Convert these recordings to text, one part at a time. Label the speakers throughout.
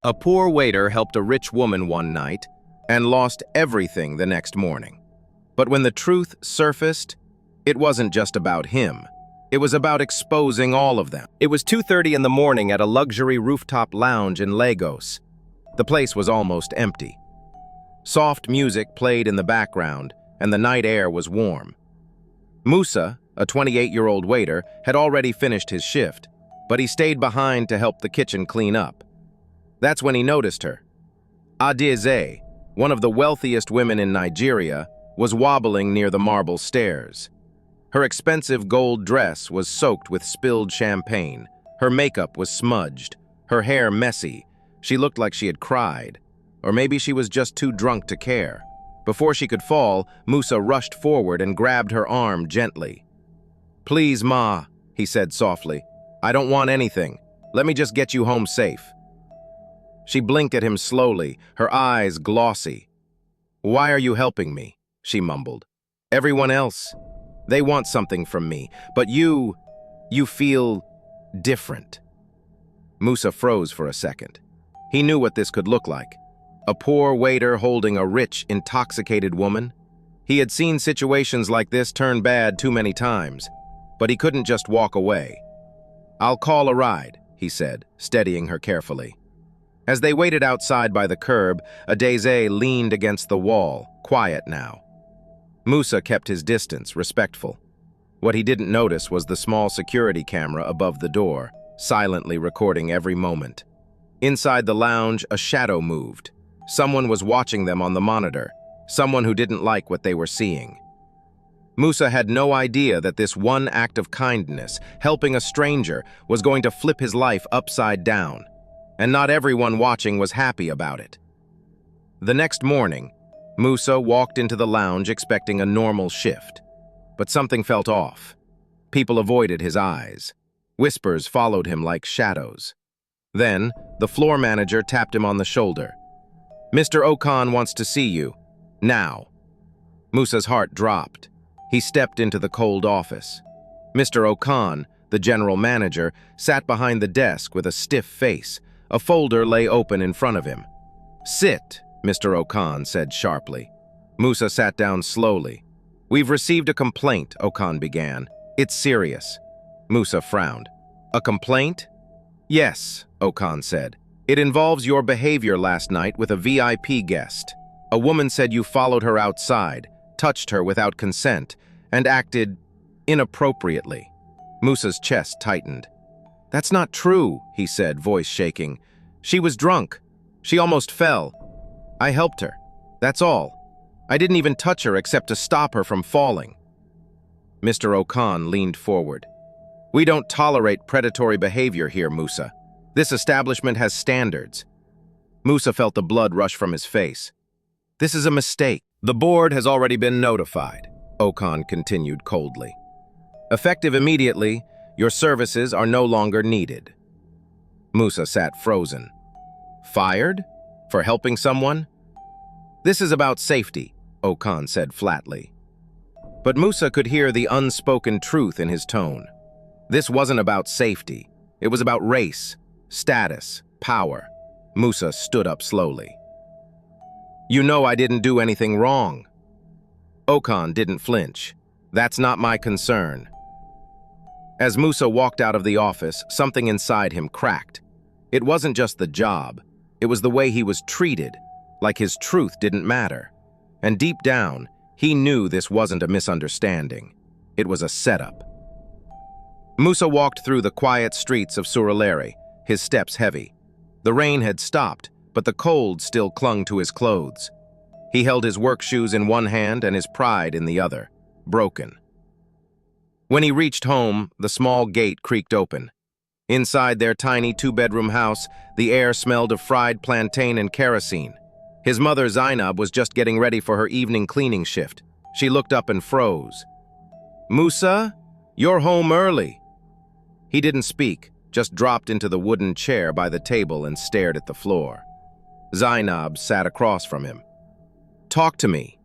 Speaker 1: A poor waiter helped a rich woman one night and lost everything the next morning. But when the truth surfaced, it wasn't just about him. It was about exposing all of them. It was 2:30 in the morning at a luxury rooftop lounge in Lagos. The place was almost empty. Soft music played in the background, and the night air was warm. Musa, a 28-year-old waiter, had already finished his shift, but he stayed behind to help the kitchen clean up. That's when he noticed her. Adaeze, one of the wealthiest women in Nigeria, was wobbling near the marble stairs. Her expensive gold dress was soaked with spilled champagne. Her makeup was smudged, her hair messy. She looked like she had cried. Or maybe she was just too drunk to care. Before she could fall, Musa rushed forward and grabbed her arm gently. "Please, Ma," he said softly. "I don't want anything. Let me just get you home safe." She blinked at him slowly, her eyes glossy. "Why are you helping me?" she mumbled. "Everyone else, they want something from me, but you feel different." Musa froze for a second. He knew what this could look like. A poor waiter holding a rich, intoxicated woman. He had seen situations like this turn bad too many times, but he couldn't just walk away. "I'll call a ride," he said, steadying her carefully. As they waited outside by the curb, Adaeze leaned against the wall, quiet now. Musa kept his distance, respectful. What he didn't notice was the small security camera above the door, silently recording every moment. Inside the lounge, a shadow moved. Someone was watching them on the monitor, someone who didn't like what they were seeing. Musa had no idea that this one act of kindness, helping a stranger, was going to flip his life upside down, and not everyone watching was happy about it. The next morning, Musa walked into the lounge expecting a normal shift, but something felt off. People avoided his eyes. Whispers followed him like shadows. Then, the floor manager tapped him on the shoulder. "Mr. Okan wants to see you. Now." Musa's heart dropped. He stepped into the cold office. Mr. Okan, the general manager, sat behind the desk with a stiff face. A folder lay open in front of him. "Sit," Mr. Okan said sharply. Musa sat down slowly. "We've received a complaint," Okan began. "It's serious." Musa frowned. "A complaint?" "Yes," Okan said. "It involves your behavior last night with a VIP guest. A woman said you followed her outside, touched her without consent, and acted inappropriately." Musa's chest tightened. "That's not true," he said, voice shaking. "She was drunk. She almost fell. I helped her. That's all. I didn't even touch her except to stop her from falling." Mr. Okan leaned forward. "We don't tolerate predatory behavior here, Musa. This establishment has standards." Musa felt the blood rush from his face. "This is a mistake. The board has already been notified," Okan continued coldly. "Effective immediately, your services are no longer needed." Musa sat frozen. "Fired? For helping someone?" "This is about safety," Okan said flatly. But Musa could hear the unspoken truth in his tone. This wasn't about safety. It was about race, status, power. Musa stood up slowly. "You know I didn't do anything wrong." Okan didn't flinch. "That's not my concern." As Musa walked out of the office, something inside him cracked. It wasn't just the job. It was the way he was treated, like his truth didn't matter. And deep down, he knew this wasn't a misunderstanding. It was a setup. Musa walked through the quiet streets of Surulere, his steps heavy. The rain had stopped, but the cold still clung to his clothes. He held his work shoes in one hand and his pride in the other, broken. When he reached home, the small gate creaked open. Inside their tiny two-bedroom house, the air smelled of fried plantain and kerosene. His mother, Zainab, was just getting ready for her evening cleaning shift. She looked up and froze. "Musa, you're home early." He didn't speak, just dropped into the wooden chair by the table and stared at the floor. Zainab sat across from him. "Talk to me."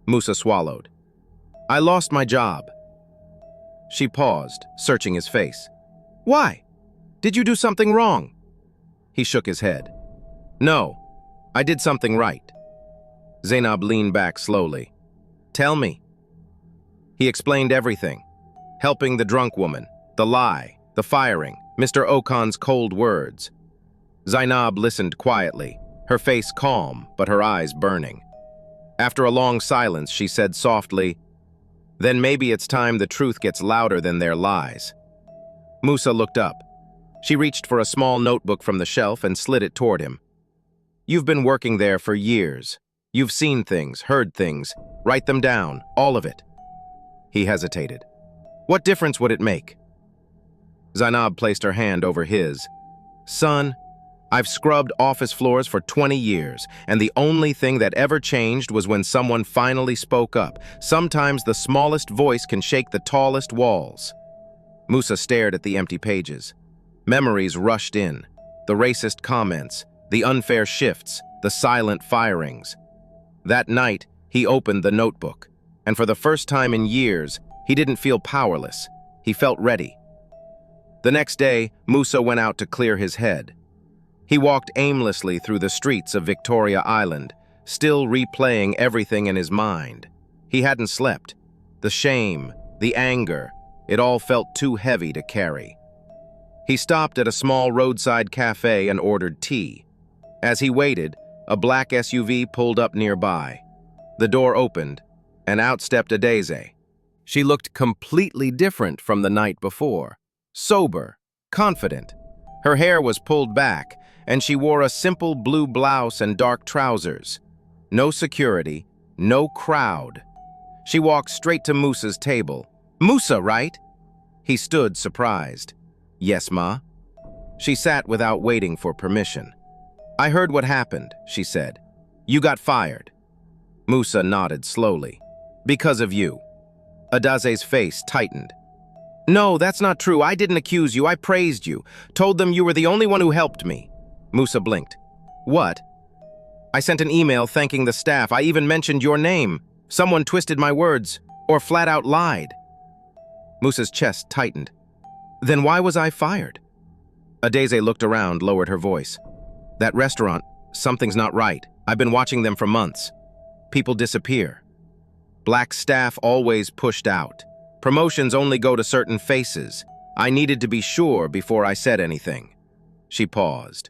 Speaker 1: Musa swallowed. "I lost my job." She paused, searching his face. "Why? Did you do something wrong?" He shook his head. No, I did something right. Zainab leaned back slowly. Tell me. He explained everything. Helping the drunk woman, the lie, the firing, Mr. Okan's cold words. Zainab listened quietly, her face calm, but her eyes burning. After a long silence, she said softly, "Then maybe it's time the truth gets louder than their lies." Musa looked up. She reached for a small notebook from the shelf and slid it toward him. "You've been working there for years. You've seen things, heard things. Write them down, all of it." He hesitated. "What difference would it make?" Zainab placed her hand over his. "Son, I've scrubbed office floors for 20 years, and the only thing that ever changed was when someone finally spoke up. Sometimes the smallest voice can shake the tallest walls." Musa stared at the empty pages. Memories rushed in. The racist comments, the unfair shifts, the silent firings. That night, he opened the notebook, and for the first time in years, he didn't feel powerless. He felt ready. The next day, Musa went out to clear his head. He walked aimlessly through the streets of Victoria Island, still replaying everything in his mind. He hadn't slept. The shame, the anger, it all felt too heavy to carry. He stopped at a small roadside cafe and ordered tea. As he waited, a black SUV pulled up nearby. The door opened, and out stepped Adaeze. She looked completely different from the night before. Sober, confident. Her hair was pulled back, and she wore a simple blue blouse and dark trousers. No security, no crowd. She walked straight to Musa's table. "Musa, right?" He stood surprised. "Yes, Ma." She sat without waiting for permission. "I heard what happened," she said. "You got fired." Musa nodded slowly. "Because of you." Adaze's face tightened. "No, that's not true. I didn't accuse you. I praised you. Told them you were the only one who helped me." Musa blinked. "What?" "I sent an email thanking the staff. I even mentioned your name. Someone twisted my words, or flat out lied." Musa's chest tightened. "Then why was I fired?" Adaeze looked around, lowered her voice. "That restaurant, something's not right. I've been watching them for months. People disappear. Black staff always pushed out. Promotions only go to certain faces. I needed to be sure before I said anything." She paused.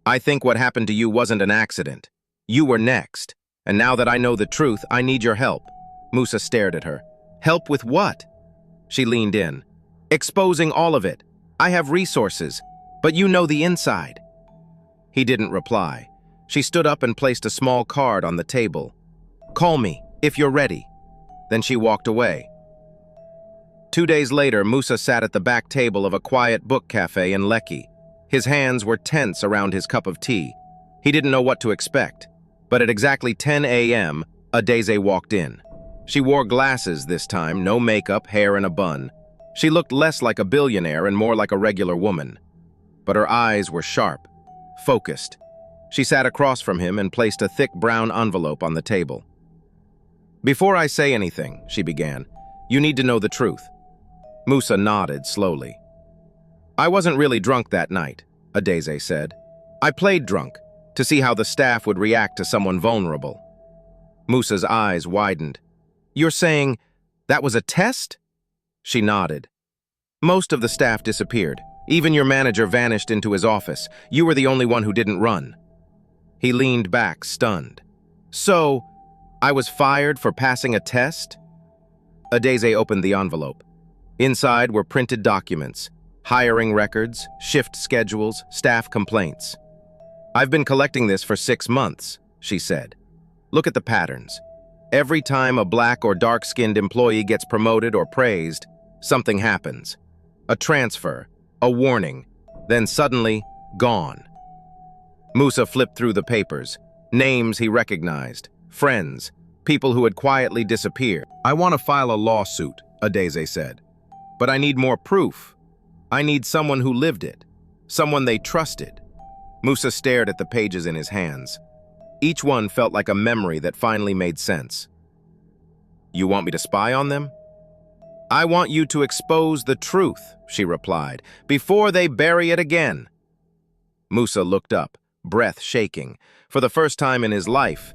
Speaker 1: "I think what happened to you wasn't an accident. You were next. And now that I know the truth, I need your help." Musa stared at her. "Help with what?" She leaned in. "Exposing all of it. I have resources, but you know the inside." He didn't reply. She stood up and placed a small card on the table. "Call me, if you're ready." Then she walked away. 2 days later, Musa sat at the back table of a quiet book cafe in Lekki. His hands were tense around his cup of tea. He didn't know what to expect. But at exactly 10 a.m., Adaeze walked in. She wore glasses this time, no makeup, hair in a bun. She looked less like a billionaire and more like a regular woman. But her eyes were sharp, focused. She sat across from him and placed a thick brown envelope on the table. "Before I say anything," she began, "you need to know the truth." Musa nodded slowly. "I wasn't really drunk that night," Adaeze said. "I played drunk, to see how the staff would react to someone vulnerable." Musa's eyes widened. "You're saying that was a test?" She nodded. "Most of the staff disappeared. Even your manager vanished into his office. You were the only one who didn't run." He leaned back, stunned. "So, I was fired for passing a test?" Adaeze opened the envelope. Inside were printed documents, hiring records, shift schedules, staff complaints. "I've been collecting this for 6 months," she said. "Look at the patterns. Every time a black or dark-skinned employee gets promoted or praised, something happens. A transfer, a warning, then suddenly, gone." Musa flipped through the papers. Names he recognized, friends, people who had quietly disappeared. "I want to file a lawsuit," Adaeze said. "But I need more proof. I need someone who lived it, someone they trusted." Musa stared at the pages in his hands. Each one felt like a memory that finally made sense. "You want me to spy on them?" "I want you to expose the truth," she replied, "before they bury it again." Musa looked up, breath shaking. For the first time in his life,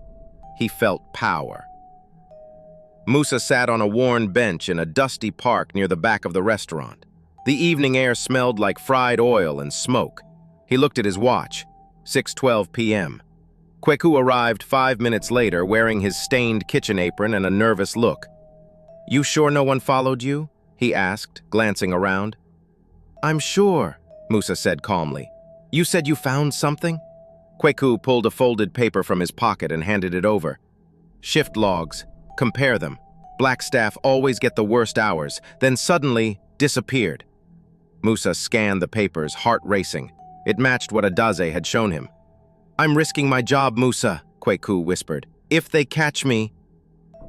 Speaker 1: he felt power. Musa sat on a worn bench in a dusty park near the back of the restaurant. The evening air smelled like fried oil and smoke. He looked at his watch, 6:12 p.m. Kweku arrived 5 minutes later wearing his stained kitchen apron and a nervous look. "You sure no one followed you?" he asked, glancing around. "I'm sure," Musa said calmly. "You said you found something?" Kweku pulled a folded paper from his pocket and handed it over. "Shift logs. Compare them. Black staff always get the worst hours, then suddenly disappeared." Musa scanned the papers, heart racing. It matched what Adaeze had shown him. "I'm risking my job, Musa," Kweku whispered. "If they catch me..."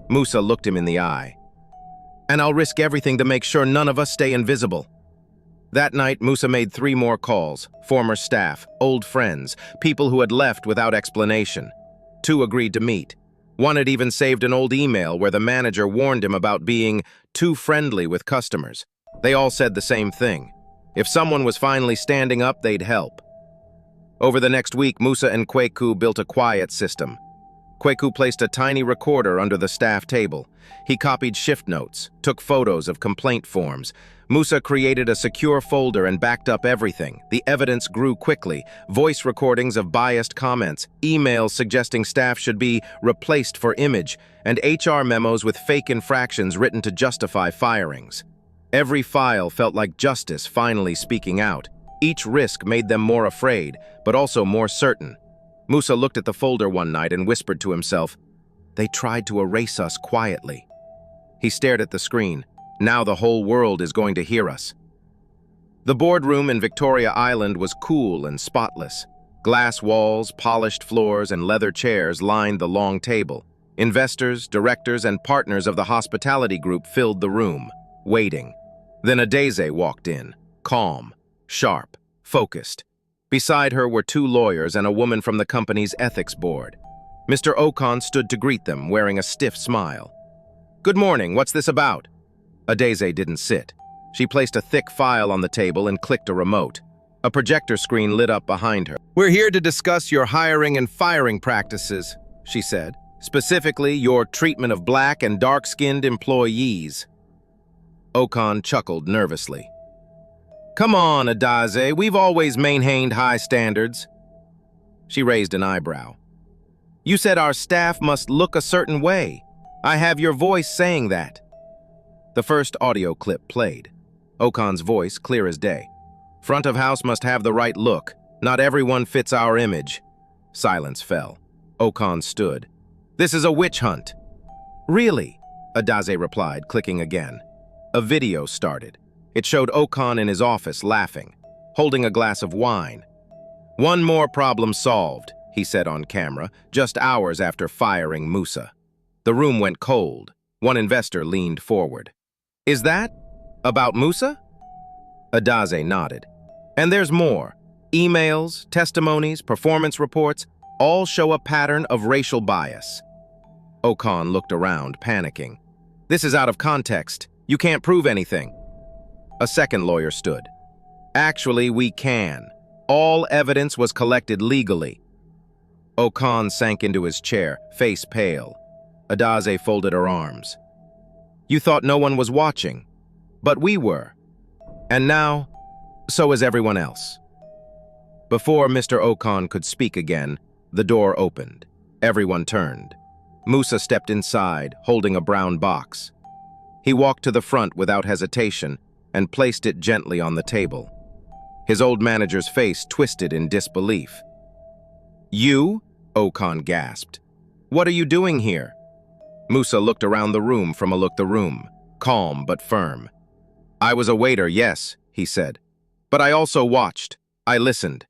Speaker 1: Musa looked him in the eye. "And I'll risk everything to make sure none of us stay invisible." That night, Musa made 3 more calls: former staff, old friends, people who had left without explanation. 2 agreed to meet. One had even saved an old email where the manager warned him about being too friendly with customers. They all said the same thing. If someone was finally standing up, they'd help. Over the next week, Musa and Kweku built a quiet system. Kweku placed a tiny recorder under the staff table. He copied shift notes, took photos of complaint forms. Musa created a secure folder and backed up everything. The evidence grew quickly: voice recordings of biased comments, emails suggesting staff should be replaced for image, and HR memos with fake infractions written to justify firings. Every file felt like justice finally speaking out. Each risk made them more afraid, but also more certain. Musa looked at the folder one night and whispered to himself, "They tried to erase us quietly." He stared at the screen. Now the whole world is going to hear us. The boardroom in Victoria Island was cool and spotless. Glass walls, polished floors, and leather chairs lined the long table. Investors, directors, and partners of the hospitality group filled the room, waiting. Then Adaeze walked in, calm, sharp, focused. Beside her were 2 lawyers and a woman from the company's ethics board. Mr. Okan stood to greet them, wearing a stiff smile. "Good morning, what's this about?" Adaeze didn't sit. She placed a thick file on the table and clicked a remote. A projector screen lit up behind her. "We're here to discuss your hiring and firing practices," she said. "Specifically, your treatment of black and dark-skinned employees." Okan chuckled nervously. "Come on, Adaeze, we've always maintained high standards." She raised an eyebrow. "You said our staff must look a certain way. I have your voice saying that." The first audio clip played. Okan's voice, clear as day. "Front of house must have the right look. Not everyone fits our image." Silence fell. Okan stood. "This is a witch hunt." "Really?" Adaeze replied, clicking again. A video started. It showed Okan in his office laughing, holding a glass of wine. "One more problem solved," he said on camera, just hours after firing Musa. The room went cold. One investor leaned forward. "Is that about Musa?" Adaeze nodded. "And there's more. Emails, testimonies, performance reports all show a pattern of racial bias." Okan looked around, panicking. "This is out of context. You can't prove anything." A second lawyer stood. "Actually, we can. All evidence was collected legally." Okan sank into his chair, face pale. Adaeze folded her arms. "You thought no one was watching, but we were. And now, so is everyone else." Before Mr. Okan could speak again, the door opened. Everyone turned. Musa stepped inside, holding a brown box. He walked to the front without hesitation and placed it gently on the table. His old manager's face twisted in disbelief. "You?" Okan gasped. "What are you doing here?" Musa looked around the room from the room, calm but firm. "I was a waiter, yes," he said. "But I also watched. I listened.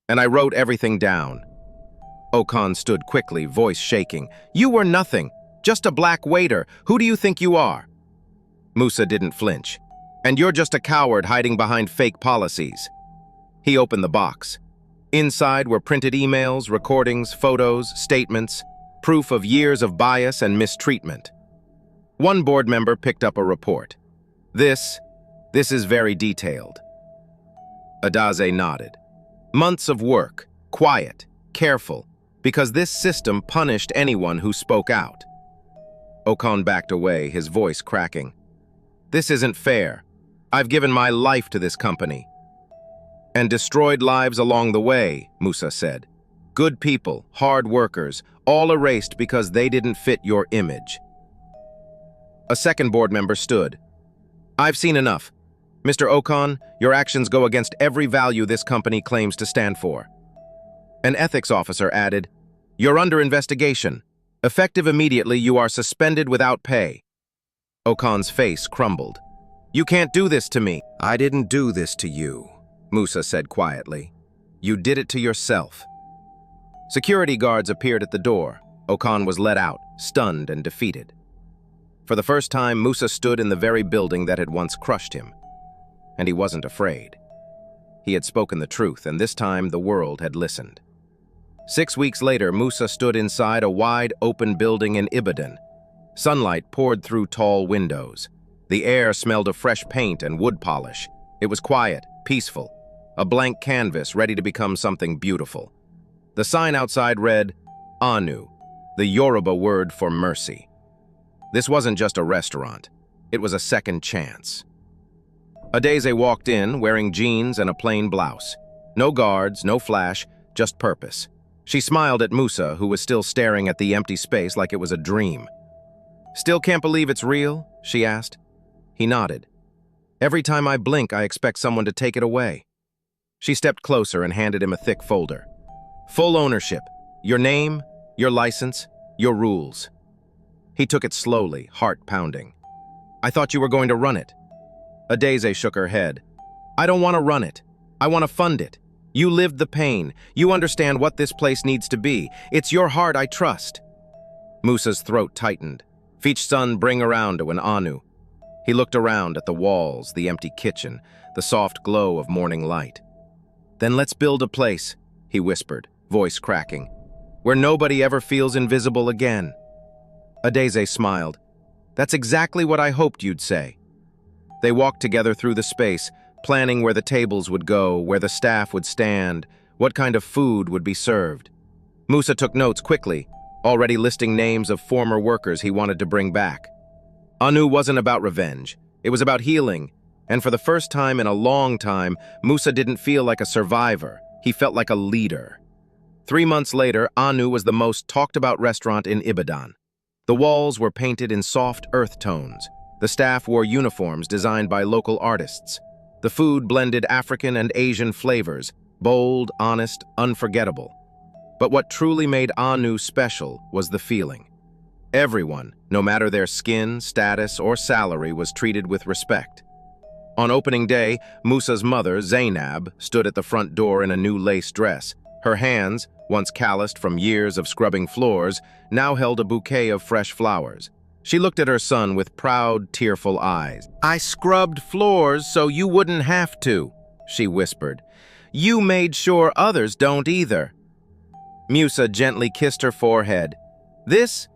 Speaker 1: And I wrote everything down." Okan stood quickly, voice shaking. "You were nothing. Just a black waiter. Who do you think you are?" Musa didn't flinch. "And you're just a coward hiding behind fake policies." He opened the box. Inside were printed emails, recordings, photos, statements, proof of years of bias and mistreatment. One board member picked up a report. This is very detailed." Adaeze nodded. "Months of work, quiet, careful, because this system punished anyone who spoke out. Okan backed away, his voice cracking. This isn't fair. I've given my life to this company. And destroyed lives along the way, Musa said. Good people, hard workers, all erased because they didn't fit your image. A second board member stood. I've seen enough. Mr. Okan, your actions go against every value this company claims to stand for. An ethics officer added, You're under investigation. Effective immediately, you are suspended without pay. Okan's face crumbled. You can't do this to me. I didn't do this to you, Musa said quietly. You did it to yourself. Security guards appeared at the door. Okan was let out, stunned and defeated. For the first time, Musa stood in the very building that had once crushed him. And he wasn't afraid. He had spoken the truth, and this time the world had listened. 6 weeks later, Musa stood inside a wide, open building in Ibadan. Sunlight poured through tall windows. The air smelled of fresh paint and wood polish. It was quiet, peaceful, a blank canvas ready to become something beautiful. The sign outside read, Anu, the Yoruba word for mercy. This wasn't just a restaurant. It was a second chance. Adaeze walked in, wearing jeans and a plain blouse. No guards, no flash, just purpose. She smiled at Musa, who was still staring at the empty space like it was a dream. Still can't believe it's real? She asked. He nodded. Every time I blink, I expect someone to take it away. She stepped closer and handed him a thick folder. Full ownership. Your name, your license, your rules. He took it slowly, heart pounding. I thought you were going to run it. Adaeze shook her head. I don't want to run it. I want to fund it. You lived the pain. You understand what this place needs to be. It's your heart I trust. Musa's throat tightened. Feach son bring around to an Anu. He looked around at the walls, the empty kitchen, the soft glow of morning light. Then let's build a place, he whispered, voice cracking, where nobody ever feels invisible again. Adaeze smiled. That's exactly what I hoped you'd say. They walked together through the space, planning where the tables would go, where the staff would stand, what kind of food would be served. Musa took notes quickly, already listing names of former workers he wanted to bring back. Anu wasn't about revenge. It was about healing, and for the first time in a long time, Musa didn't feel like a survivor. He felt like a leader. 3 months later, Anu was the most talked-about restaurant in Ibadan. The walls were painted in soft earth tones. The staff wore uniforms designed by local artists. The food blended African and Asian flavors, bold, honest, unforgettable. But what truly made Anu special was the feeling. Everyone, no matter their skin, status, or salary, was treated with respect. On opening day, Musa's mother, Zainab, stood at the front door in a new lace dress. Her hands, once calloused from years of scrubbing floors, now held a bouquet of fresh flowers. She looked at her son with proud, tearful eyes. I scrubbed floors so you wouldn't have to, she whispered. You made sure others don't either. Musa gently kissed her forehead. This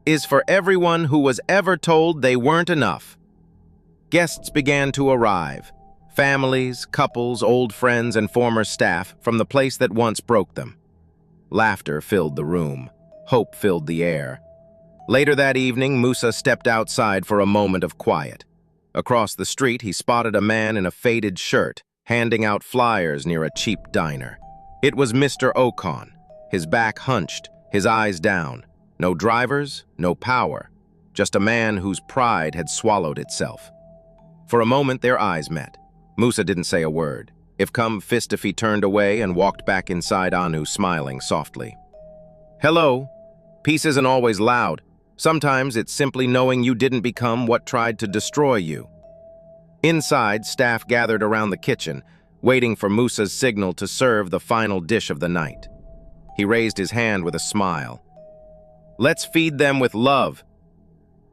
Speaker 1: is for everyone who was ever told they weren't enough. Guests began to arrive. Families, couples, old friends, and former staff from the place that once broke them. Laughter filled the room. Hope filled the air. Later that evening, Musa stepped outside for a moment of quiet. Across the street, he spotted a man in a faded shirt, handing out flyers near a cheap diner. It was Mr. Okan, his back hunched, his eyes down. No drivers, no power, just a man whose pride had swallowed itself. For a moment, their eyes met. Musa didn't say a word. If come fist if he turned away and walked back inside Anu, smiling softly. Hello. Peace isn't always loud. Sometimes it's simply knowing you didn't become what tried to destroy you. Inside, staff gathered around the kitchen, waiting for Musa's signal to serve the final dish of the night. He raised his hand with a smile. Let's feed them with love.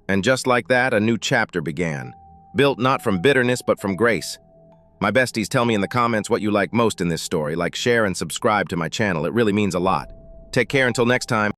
Speaker 1: And just like that, a new chapter began, built not from bitterness but from grace. My besties, tell me in the comments what you like most in this story. Like, share, and subscribe to my channel. It really means a lot. Take care until next time.